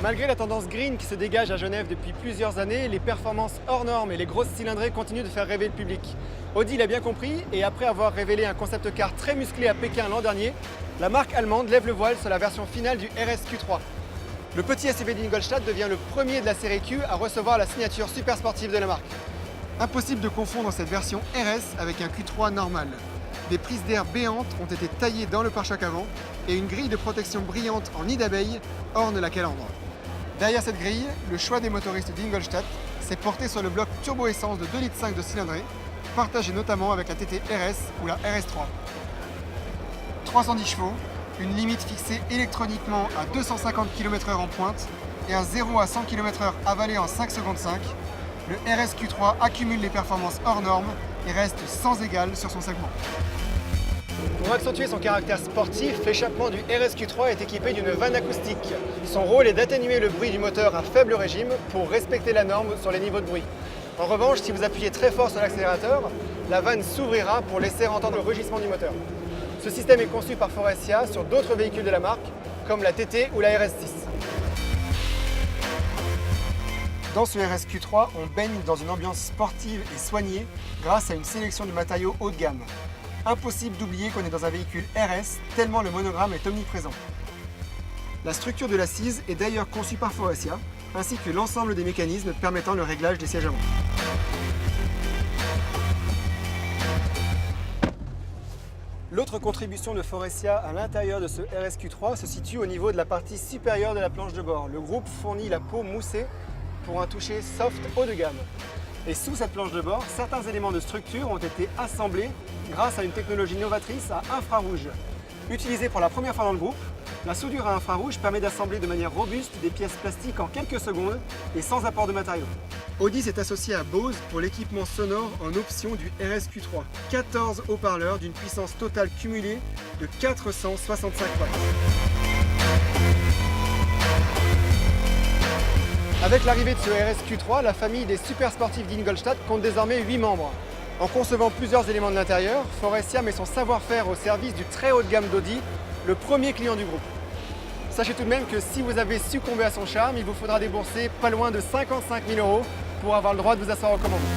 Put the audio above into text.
Malgré la tendance green qui se dégage à Genève depuis plusieurs années, les performances hors normes et les grosses cylindrées continuent de faire rêver le public. Audi l'a bien compris et après avoir révélé un concept car très musclé à Pékin l'an dernier, la marque allemande lève le voile sur la version finale du RS Q3. Le petit SUV d'Ingolstadt devient le premier de la série Q à recevoir la signature super sportive de la marque. Impossible de confondre cette version RS avec un Q3 normal. Des prises d'air béantes ont été taillées dans le pare-choc avant et une grille de protection brillante en nid d'abeille orne la calandre. Derrière cette grille, le choix des motoristes d'Ingolstadt s'est porté sur le bloc turbo-essence de 2,5 litres de cylindrée, partagé notamment avec la TT RS ou la RS3. 310 chevaux, une limite fixée électroniquement à 250 km/h en pointe et un 0 à 100 km/h avalé en 5 secondes 5, le RS Q3 accumule les performances hors normes et reste sans égal sur son segment. Pour accentuer son caractère sportif, l'échappement du RS Q3 est équipé d'une vanne acoustique. Son rôle est d'atténuer le bruit du moteur à faible régime pour respecter la norme sur les niveaux de bruit. En revanche, si vous appuyez très fort sur l'accélérateur, la vanne s'ouvrira pour laisser entendre le rugissement du moteur. Ce système est conçu par Faurecia sur d'autres véhicules de la marque, comme la TT ou la RS6. Dans ce RS Q3, on baigne dans une ambiance sportive et soignée grâce à une sélection de matériaux haut de gamme. Impossible d'oublier qu'on est dans un véhicule RS, tellement le monogramme est omniprésent. La structure de l'assise est d'ailleurs conçue par Faurecia, ainsi que l'ensemble des mécanismes permettant le réglage des sièges avant. L'autre contribution de Faurecia à l'intérieur de ce RS Q3 se situe au niveau de la partie supérieure de la planche de bord. Le groupe fournit la peau moussée pour un toucher soft haut de gamme. Et sous cette planche de bord, certains éléments de structure ont été assemblés grâce à une technologie novatrice à infrarouge. Utilisée pour la première fois dans le groupe, la soudure à infrarouge permet d'assembler de manière robuste des pièces plastiques en quelques secondes et sans apport de matériaux. Audi s'est associé à Bose pour l'équipement sonore en option du RS Q3. 14 haut-parleurs d'une puissance totale cumulée de 465 watts. Avec l'arrivée de ce RS Q3, la famille des super sportifs d'Ingolstadt compte désormais 8 membres. En concevant plusieurs éléments de l'intérieur, Faurecia met son savoir-faire au service du très haut de gamme d'Audi, le premier client du groupe. Sachez tout de même que si vous avez succombé à son charme, il vous faudra débourser pas loin de 55 000 € pour avoir le droit de vous asseoir au commandement.